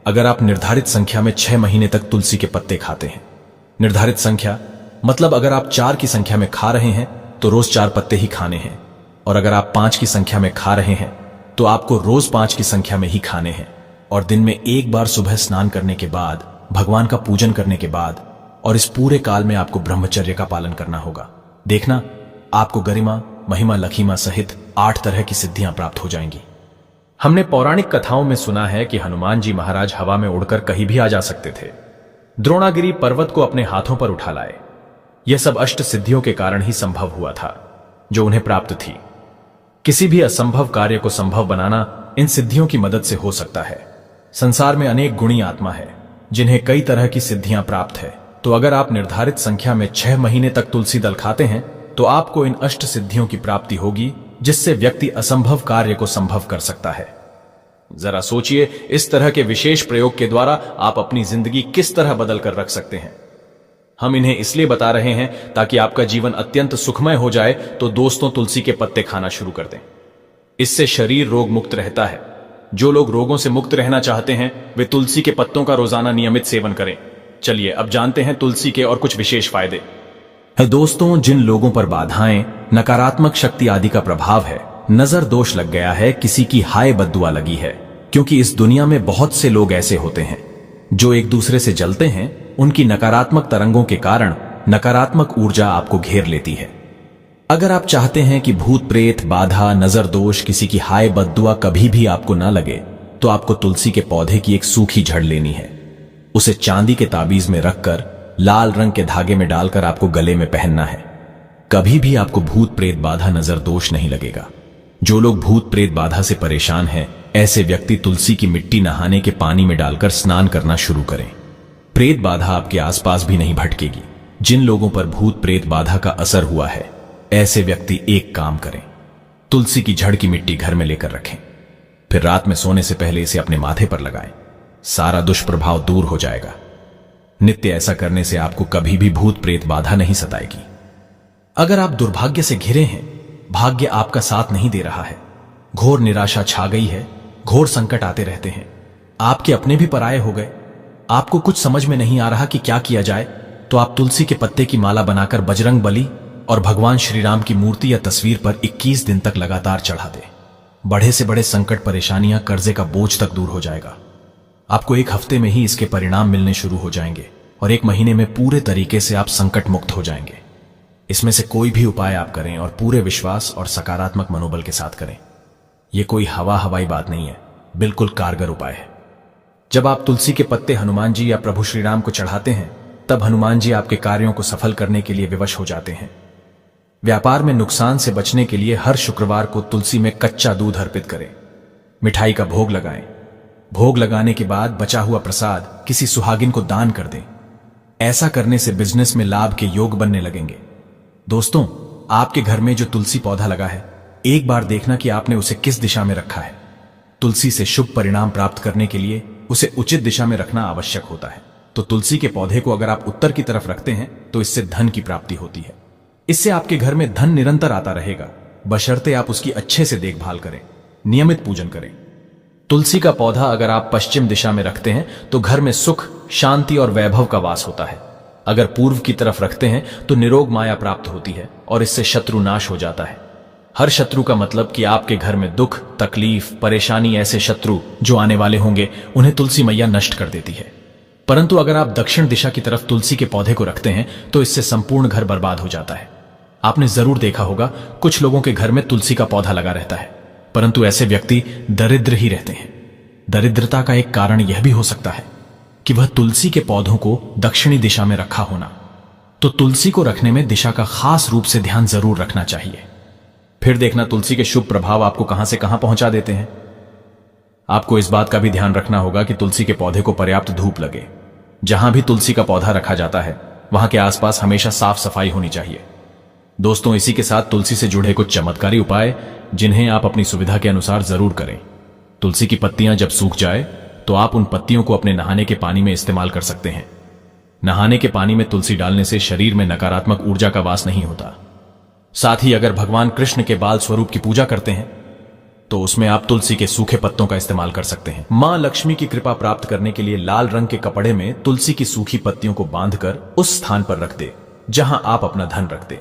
अगर आप निर्धारित संख्या में 6 महीने तक तुलसी के पत्ते खाते हैं, निर्धारित संख्या मतलब अगर आप 4 की संख्या में खा रहे हैं तो रोज 4 पत्ते ही खाने हैं, और अगर आप 5 की संख्या में खा रहे हैं तो आपको रोज 5 की संख्या में ही खाने हैं। और दिन में एक बार सुबह स्नान करने के बाद, भगवान का पूजन करने के बाद, और इस पूरे काल में आपको ब्रह्मचर्य का पालन करना होगा। देखना, आपको गरिमा, महिमा, लखीमा सहित 8 तरह की सिद्धियां प्राप्त हो जाएंगी। हमने पौराणिक कथाओं में सुना है कि हनुमान जी महाराज हवा में उड़कर कहीं भी आ जा सकते थे, द्रोणागिरी पर्वत को अपने हाथों पर उठा लाए। यह सब अष्ट सिद्धियों के कारण ही संभव हुआ था जो उन्हें प्राप्त थी। किसी भी असंभव कार्य को संभव बनाना इन सिद्धियों की मदद से हो सकता है। संसार में अनेक गुणी आत्मा है जिन्हें कई तरह की सिद्धियां प्राप्त है। तो अगर आप निर्धारित संख्या में 6 महीने तक तुलसी दल खाते हैं तो आपको इन अष्ट सिद्धियों की प्राप्ति होगी, जिससे व्यक्ति असंभव कार्य को संभव कर सकता है। जरा सोचिए, इस तरह के विशेष प्रयोग के द्वारा आप अपनी जिंदगी किस तरह बदल कर रख सकते हैं। हम इन्हें इसलिए बता रहे हैं ताकि आपका जीवन अत्यंत सुखमय हो जाए। तो दोस्तों, तुलसी के पत्ते खाना शुरू कर दें। इससे शरीर रोग मुक्त रहता है। जो लोग रोगों से मुक्त रहना चाहते हैं वे तुलसी के पत्तों का रोजाना नियमित सेवन करें। चलिए अब जानते हैं तुलसी के और कुछ विशेष फायदे। दोस्तों, जिन लोगों पर बाधाएं, नकारात्मक शक्ति आदि का प्रभाव है, नजर दोष लग गया है, किसी की हाय बद्दुआ लगी है, क्योंकि इस दुनिया में बहुत से लोग ऐसे होते हैं जो एक दूसरे से जलते हैं। उनकी नकारात्मक तरंगों के कारण नकारात्मक ऊर्जा आपको घेर लेती है। अगर आप चाहते हैं कि भूत प्रेत, बाधा, नजर दोष, किसी की हाय बद्दुआ कभी भी आपको ना लगे, तो आपको तुलसी के पौधे की एक सूखी जड़ लेनी है। उसे चांदी के ताबीज में रखकर लाल रंग के धागे में डालकर आपको गले में पहनना है। कभी भी आपको भूत प्रेत, बाधा, नजर दोष नहीं लगेगा। जो लोग भूत प्रेत बाधा से परेशान हैं, ऐसे व्यक्ति तुलसी की मिट्टी नहाने के पानी में डालकर स्नान करना शुरू करें। प्रेत बाधा आपके आसपास भी नहीं भटकेगी। जिन लोगों पर भूत प्रेत बाधा का असर हुआ है, ऐसे व्यक्ति एक काम करें, तुलसी की जड़ की मिट्टी घर में लेकर रखें, फिर रात में सोने से पहले इसे अपने माथे पर लगाएं। सारा दुष्प्रभाव दूर हो जाएगा। नित्य ऐसा करने से आपको कभी भी भूत प्रेत बाधा नहीं सताएगी। अगर आप दुर्भाग्य से घिरे हैं, भाग्य आपका साथ नहीं दे रहा है, घोर निराशा छा गई है, घोर संकट आते रहते हैं, आपके अपने भी पराये हो गए, आपको कुछ समझ में नहीं आ रहा कि क्या किया जाए, तो आप तुलसी के पत्ते की माला बनाकर बजरंग बली और भगवान श्री राम की मूर्ति या तस्वीर पर 21 दिन तक लगातार चढ़ा दें। बड़े से बड़े संकट, परेशानियां, कर्जे का बोझ तक दूर हो जाएगा। आपको 1 हफ्ते में ही इसके परिणाम मिलने शुरू हो जाएंगे और 1 महीने में पूरे तरीके से आप संकट मुक्त हो जाएंगे। इसमें से कोई भी उपाय आप करें और पूरे विश्वास और सकारात्मक मनोबल के साथ करें। यह कोई हवाई बात नहीं है, बिल्कुल कारगर उपाय है। जब आप तुलसी के पत्ते हनुमान जी या प्रभु श्री राम को चढ़ाते हैं, तब हनुमान जी आपके कार्यों को सफल करने के लिए विवश हो जाते हैं। व्यापार में नुकसान से बचने के लिए हर शुक्रवार को तुलसी में कच्चा दूध अर्पित करें। मिठाई का भोग लगाएं। भोग लगाने के बाद बचा हुआ प्रसाद किसी सुहागिन को दान कर दें। ऐसा करने से बिजनेस में लाभ के योग बनने लगेंगे। दोस्तों, आपके घर में जो तुलसी पौधा लगा है, एक बार देखना कि आपने उसे किस दिशा में रखा है। तुलसी से शुभ परिणाम प्राप्त करने के लिए उसे उचित दिशा में रखना आवश्यक होता है। तो तुलसी के पौधे को अगर आप उत्तर की तरफ रखते हैं तो इससे धन की प्राप्ति होती है। इससे आपके घर में धन निरंतर आता रहेगा, बशर्ते आप उसकी अच्छे से देखभाल करें, नियमित पूजन करें। तुलसी का पौधा अगर आप पश्चिम दिशा में रखते हैं तो घर में सुख, शांति और वैभव का वास होता है। अगर पूर्व की तरफ रखते हैं तो निरोग माया प्राप्त होती है और इससे शत्रु नाश हो जाता है। हर शत्रु का मतलब कि आपके घर में दुख, तकलीफ, परेशानी, ऐसे शत्रु जो आने वाले होंगे, उन्हें तुलसी मैया नष्ट कर देती है। परंतु अगर आप दक्षिण दिशा की तरफ तुलसी के पौधे को रखते हैं तो इससे संपूर्ण घर बर्बाद हो जाता है। आपने जरूर देखा होगा, कुछ लोगों के घर में तुलसी का पौधा लगा रहता है, परंतु ऐसे व्यक्ति दरिद्र ही रहते हैं। दरिद्रता का एक कारण यह भी हो सकता है कि वह तुलसी के पौधों को दक्षिणी दिशा में रखा होना। तो तुलसी को रखने में दिशा का खास रूप से ध्यान जरूर रखना चाहिए। फिर देखना तुलसी के शुभ प्रभाव आपको कहां से कहां पहुंचा देते हैं। आपको इस बात का भी ध्यान रखना होगा कि तुलसी के पौधे को पर्याप्त धूप लगे। जहां भी तुलसी का पौधा रखा जाता है, वहां के आसपास हमेशा साफ सफाई होनी चाहिए। दोस्तों, इसी के साथ तुलसी से जुड़े कुछ चमत्कारी उपाय जिन्हें आप अपनी सुविधा के अनुसार जरूर करें। तुलसी की पत्तियां जब सूख जाए तो आप उन पत्तियों को अपने नहाने के पानी में इस्तेमाल कर सकते हैं। नहाने के पानी में तुलसी डालने से शरीर में नकारात्मक ऊर्जा का वास नहीं होता। साथ ही अगर भगवान कृष्ण के बाल स्वरूप की पूजा करते हैं तो उसमें आप तुलसी के सूखे पत्तों का इस्तेमाल कर सकते हैं। मां लक्ष्मी की कृपा प्राप्त करने के लिए लाल रंग के कपड़े में तुलसी की सूखी पत्तियों को बांधकर उस स्थान पर रख दे जहां आप अपना धन रखते।